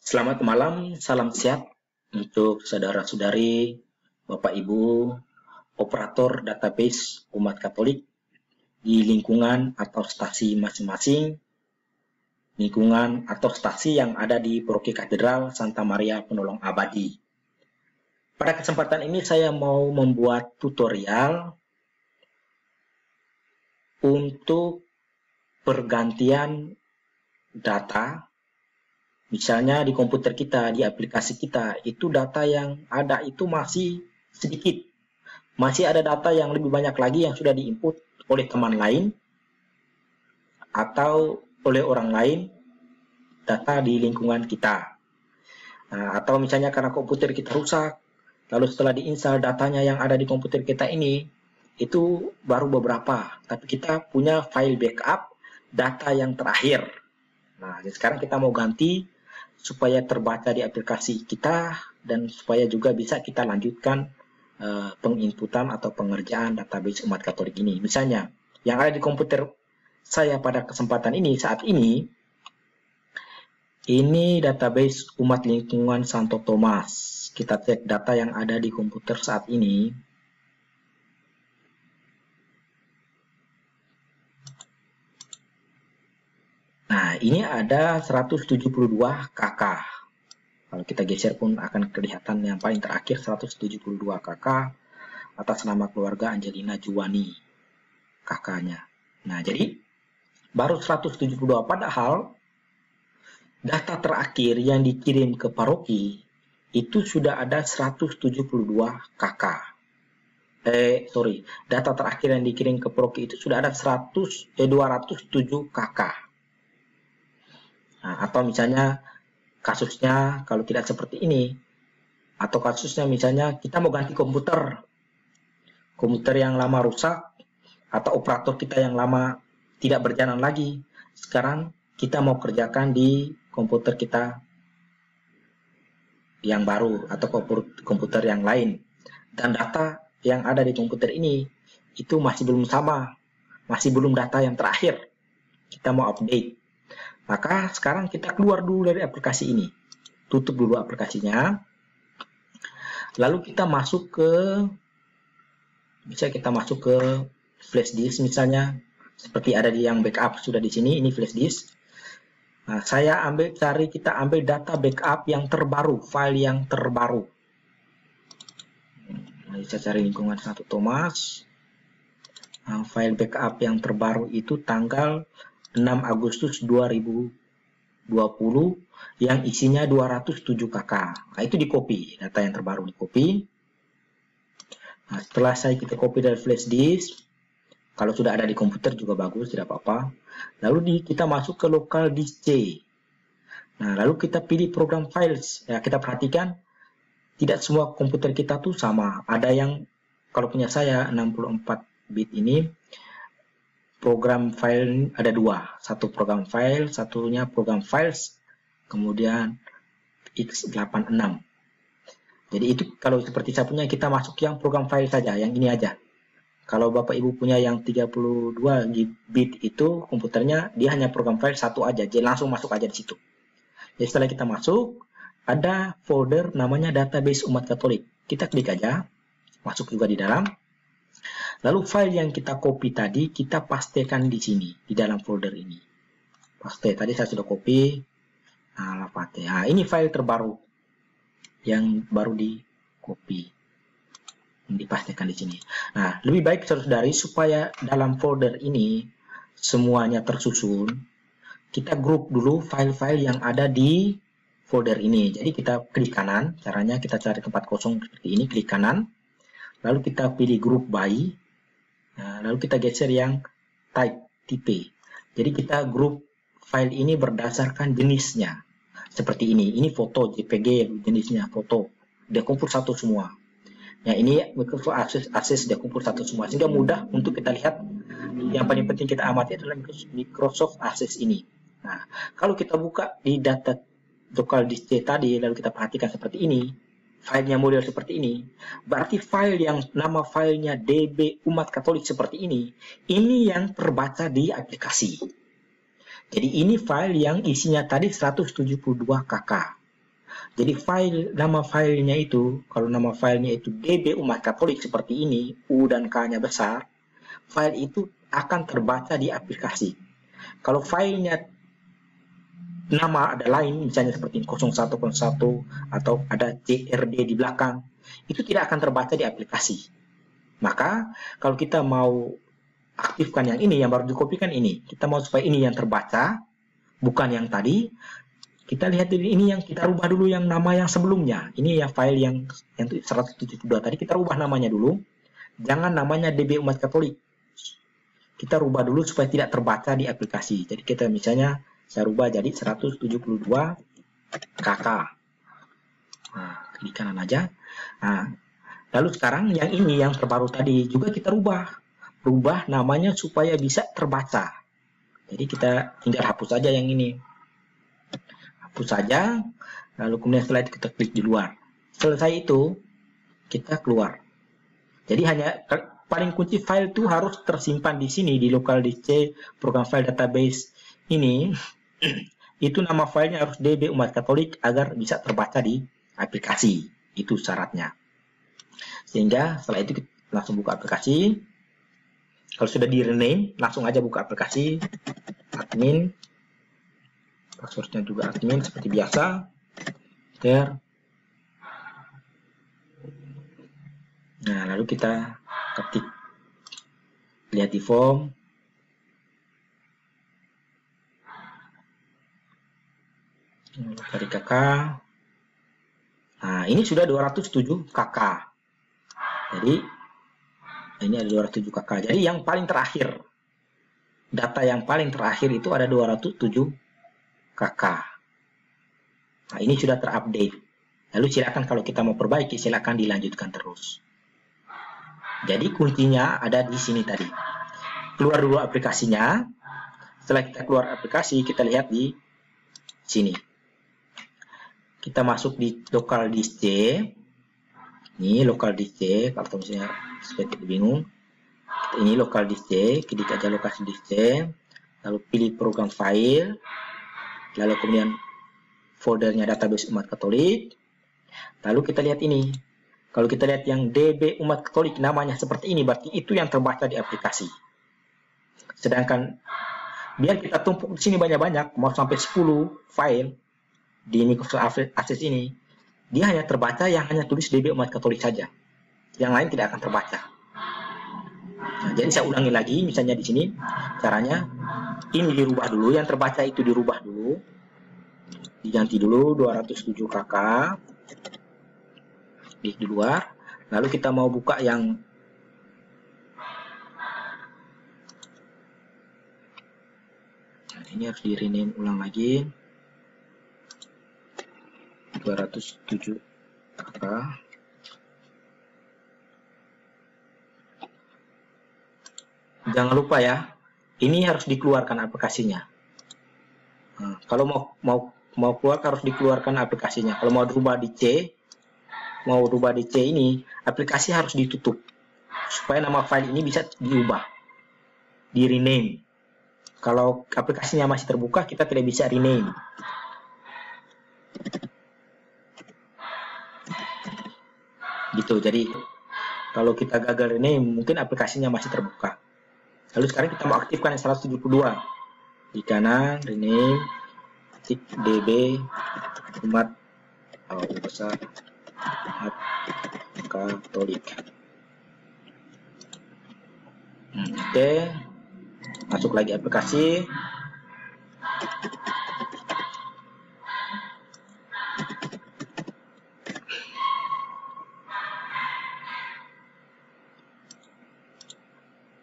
Selamat malam, salam sehat untuk saudara-saudari, Bapak Ibu, operator database umat Katolik di lingkungan atau stasi masing-masing, lingkungan atau stasi yang ada di Paroki Katedral Santa Maria Penolong Abadi. Pada kesempatan ini saya mau membuat tutorial untuk pergantian data. Misalnya di komputer kita, di aplikasi kita, itu data yang ada itu masih sedikit. Masih ada data yang lebih banyak lagi yang sudah diinput oleh teman lain atau oleh orang lain, data di lingkungan kita. Nah, atau misalnya karena komputer kita rusak, lalu setelah diinstal datanya yang ada di komputer kita ini, itu baru beberapa. Tapi kita punya file backup data yang terakhir. Nah, jadi sekarang kita mau ganti supaya terbaca di aplikasi kita dan supaya juga bisa kita lanjutkan penginputan atau pengerjaan database umat Katolik ini. Misalnya, yang ada di komputer saya pada kesempatan ini, saat ini database umat lingkungan Santo Thomas. Kita cek data yang ada di komputer saat ini. Nah, ini ada 172 KK. Kalau kita geser pun akan kelihatan yang paling terakhir 172 KK atas nama keluarga Angelina Juwani KK-nya. Nah, jadi baru 172, padahal data terakhir yang dikirim ke paroki itu sudah ada 172 KK. Data terakhir yang dikirim ke paroki itu sudah ada 207 KK. Nah, atau misalnya kasusnya kalau tidak seperti ini, atau kasusnya misalnya kita mau ganti komputer yang lama rusak, atau operator kita yang lama tidak berjalan lagi, sekarang kita mau kerjakan di komputer kita yang baru atau komputer yang lain, dan data yang ada di komputer ini itu masih belum sama, masih belum data yang terakhir, kita mau update. Maka sekarang kita keluar dulu dari aplikasi ini. Tutup dulu aplikasinya. Lalu kita masuk ke flash disk misalnya. Seperti ada di yang backup sudah di sini, ini flash disk. Nah, kita ambil data backup yang terbaru, file yang terbaru. Nah, saya cari lingkungan Santo Thomas. Nah, file backup yang terbaru itu tanggal 6 Agustus 2020 yang isinya 207 KK. Nah, itu di copy, data yang terbaru di copy. Nah, setelah kita copy dari flash disk, kalau sudah ada di komputer juga bagus, tidak apa-apa. Lalu kita masuk ke local disk C. Nah, lalu kita pilih program files. Ya, kita perhatikan tidak semua komputer kita tuh sama. Ada yang kalau punya saya 64 bit ini, program file ada dua, satu program file, satunya program files, kemudian x86. Jadi itu kalau seperti saya punya, kita masuk yang program file saja, yang ini aja. Kalau Bapak Ibu punya yang 32 bit itu komputernya, dia hanya program file satu aja, jadi langsung masuk aja di situ. Jadi setelah kita masuk, ada folder namanya database umat Katolik. Kita klik aja, masuk juga di dalam. Lalu file yang kita copy tadi, kita pastekan di sini, di dalam folder ini. Paste, tadi saya sudah copy. Nah, ini file terbaru yang baru di copy. Dipastikan di sini. Nah, lebih baik saudara-saudari supaya dalam folder ini semuanya tersusun, kita grup dulu file-file yang ada di folder ini. Jadi kita klik kanan, caranya kita cari tempat kosong seperti ini, klik kanan. Lalu kita pilih group by. Nah, lalu kita geser yang tipe. Jadi kita grup file ini berdasarkan jenisnya. Seperti ini. Ini foto JPG jenisnya foto. Dia kumpul satu semua. Ya, ini akses dia kumpul satu semua. Sehingga mudah untuk kita lihat. Yang paling penting kita amati adalah Microsoft Access ini. Nah, kalau kita buka di data local disk C tadi, lalu kita perhatikan seperti ini. Filenya model seperti ini, berarti file yang nama filenya DB umat Katolik seperti ini yang terbaca di aplikasi. Jadi ini file yang isinya tadi 172 KK. Jadi nama filenya itu, kalau nama filenya itu DB Umat Katolik seperti ini, U dan K-nya besar, file itu akan terbaca di aplikasi. Kalau filenya nama ada lain, misalnya seperti 0101 atau ada CRD di belakang, itu tidak akan terbaca di aplikasi. Maka kalau kita mau aktifkan yang ini, yang baru dikopikan ini, kita mau supaya ini yang terbaca, bukan yang tadi, kita lihat ini yang kita rubah dulu yang nama yang sebelumnya. Ini ya file yang 172 tadi, kita rubah namanya dulu. Jangan namanya DB Umat Katolik. Kita rubah dulu supaya tidak terbaca di aplikasi. Jadi kita misalnya, saya rubah jadi 172 KK. Nah, klik kanan aja. Nah, lalu sekarang yang ini yang terbaru tadi juga kita rubah namanya supaya bisa terbaca. Jadi kita tinggal hapus saja yang ini. Hapus saja, lalu kemudian setelah itu kita klik di luar. Selesai itu, kita keluar. Jadi hanya paling kunci file itu harus tersimpan di sini, di local disk C, program file database ini. Itu nama filenya harus DB Umat Katolik agar bisa terbaca di aplikasi. Itu syaratnya. Sehingga setelah itu kita langsung buka aplikasi. Kalau sudah di rename, langsung aja buka aplikasi. Admin. Passwordnya juga admin seperti biasa. Nah, lalu kita ketik. Lihat di form. Dari KK. Nah, ini sudah 207 KK. Jadi, ini ada 207 KK. Jadi, yang paling terakhir. Data yang paling terakhir itu ada 207 KK. Nah, ini sudah terupdate. Lalu silakan kalau kita mau perbaiki, silakan dilanjutkan terus. Jadi kuncinya ada di sini tadi. Keluar dulu aplikasinya. Setelah kita keluar aplikasi, kita lihat di sini. Kita masuk di local disk C. Ini local disk C. Kalau misalnya seperti bingung. Ini local disk C. Klik aja lokasi disk C. Lalu pilih program file. Lalu kemudian foldernya database Umat Katolik. Lalu kita lihat ini. Kalau kita lihat yang DB Umat Katolik namanya seperti ini, berarti itu yang terbaca di aplikasi. Sedangkan biar kita tumpuk di sini banyak-banyak, mau sampai 10 file di Microsoft Access ini, dia hanya terbaca yang hanya tulis DB Umat Katolik saja. Yang lain tidak akan terbaca. Nah, jadi saya ulangi lagi, misalnya di sini caranya ini dirubah dulu, yang terbaca itu dirubah dulu, diganti dulu 207 KK. Di luar, lalu kita mau buka yang ini harus di rename ulang lagi 207 KK. Jangan lupa ya, ini harus dikeluarkan aplikasinya. Nah, kalau mau keluar harus dikeluarkan aplikasinya. Kalau mau dirubah di C, ini, aplikasi harus ditutup supaya nama file ini bisa diubah, di rename. Kalau aplikasinya masih terbuka, kita tidak bisa rename. Gitu. Jadi kalau kita gagal rename, mungkin aplikasinya masih terbuka. Lalu sekarang kita mau aktifkan yang 172. Di kanan rename DB Umat besar Katolik. Oke, masuk lagi aplikasi.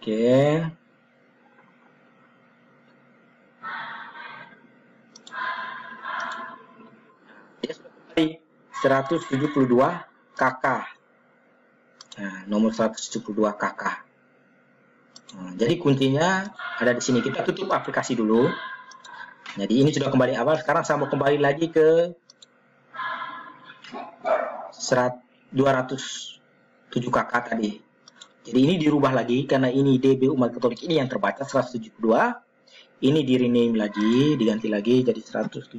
Oke. Dia sudah kembali 172 KK. Nah, nomor 172 KK. Nah, jadi kuncinya ada di sini. Kita tutup aplikasi dulu. Jadi ini sudah kembali awal. Sekarang saya mau kembali lagi ke 207 KK tadi. Jadi ini dirubah lagi karena ini DB Umat Katolik ini yang terbaca 172. Ini di rename lagi, diganti lagi jadi 172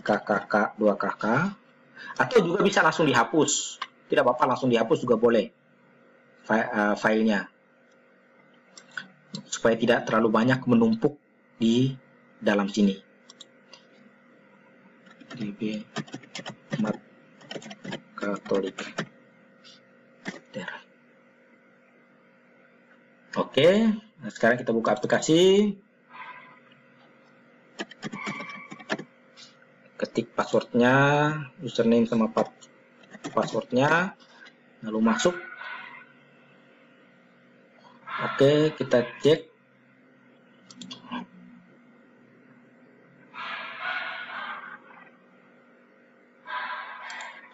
KKK 2KK, atau juga bisa langsung dihapus. Tidak apa-apa, langsung dihapus juga boleh filenya, supaya tidak terlalu banyak menumpuk di dalam sini. DB Mat Katolik. Oke, nah sekarang kita buka aplikasi. Ketik passwordnya, username sama passwordnya, lalu masuk. Oke, kita cek.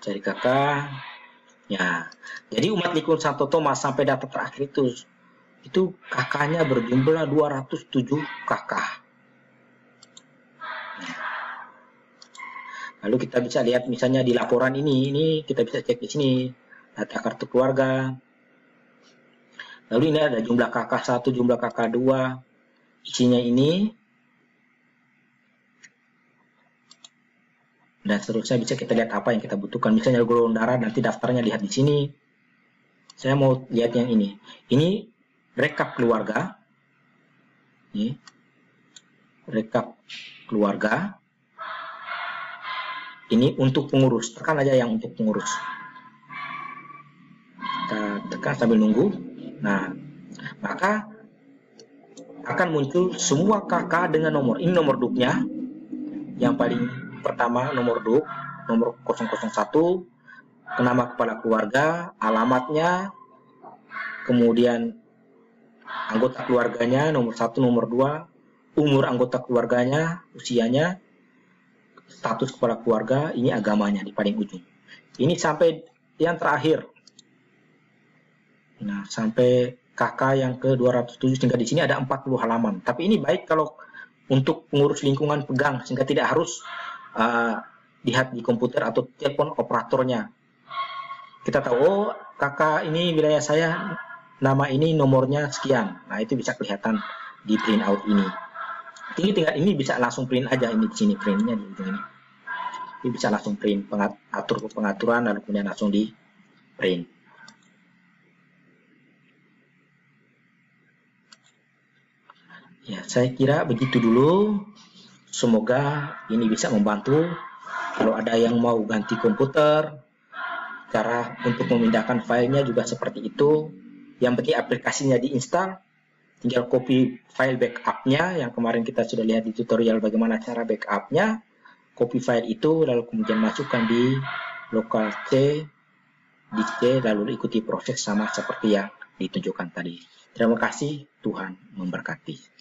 Cari kakak. Ya, jadi umat Likun Santo Thomas sampai data terakhir itu kakaknya berjumlah 207 kakak. Lalu kita bisa lihat misalnya di laporan ini kita bisa cek di sini data kartu keluarga. Lalu ini ada jumlah kakak 1, jumlah kakak 2, isinya ini. Dan seterusnya bisa kita lihat apa yang kita butuhkan. Misalnya golongan darah, nanti daftarnya lihat di sini. Saya mau lihat yang ini. Ini rekap keluarga. Ini rekap keluarga. Ini untuk pengurus. Tekan aja yang untuk pengurus. Kita tekan sambil nunggu. Nah, maka akan muncul semua kakak dengan nomor. Ini nomor duknya. Yang paling pertama nomor duk, nomor 001, nama kepala keluarga, alamatnya, kemudian anggota keluarganya, nomor 1, nomor 2, umur anggota keluarganya, usianya, status kepala keluarga, ini agamanya di paling ujung. Ini sampai yang terakhir. Nah, sampai kakak yang ke 207, sehingga di sini ada 40 halaman. Tapi ini baik kalau untuk pengurus lingkungan pegang, sehingga tidak harus lihat di komputer atau telepon operatornya. Kita tahu, oh kakak ini wilayah saya, nama ini nomornya sekian. Nah, itu bisa kelihatan di print out ini. Ini bisa langsung print aja, ini di sini printnya di ujung ini. Ini bisa langsung print, atur pengaturan, lalu kemudian langsung di print. Ya, saya kira begitu dulu. Semoga ini bisa membantu. Kalau ada yang mau ganti komputer, cara untuk memindahkan filenya juga seperti itu. Yang penting aplikasinya diinstal, tinggal copy file backupnya yang kemarin kita sudah lihat di tutorial bagaimana cara backupnya. Copy file itu lalu kemudian masukkan di local C, di C, lalu ikuti proses sama seperti yang ditunjukkan tadi. Terima kasih, Tuhan memberkati.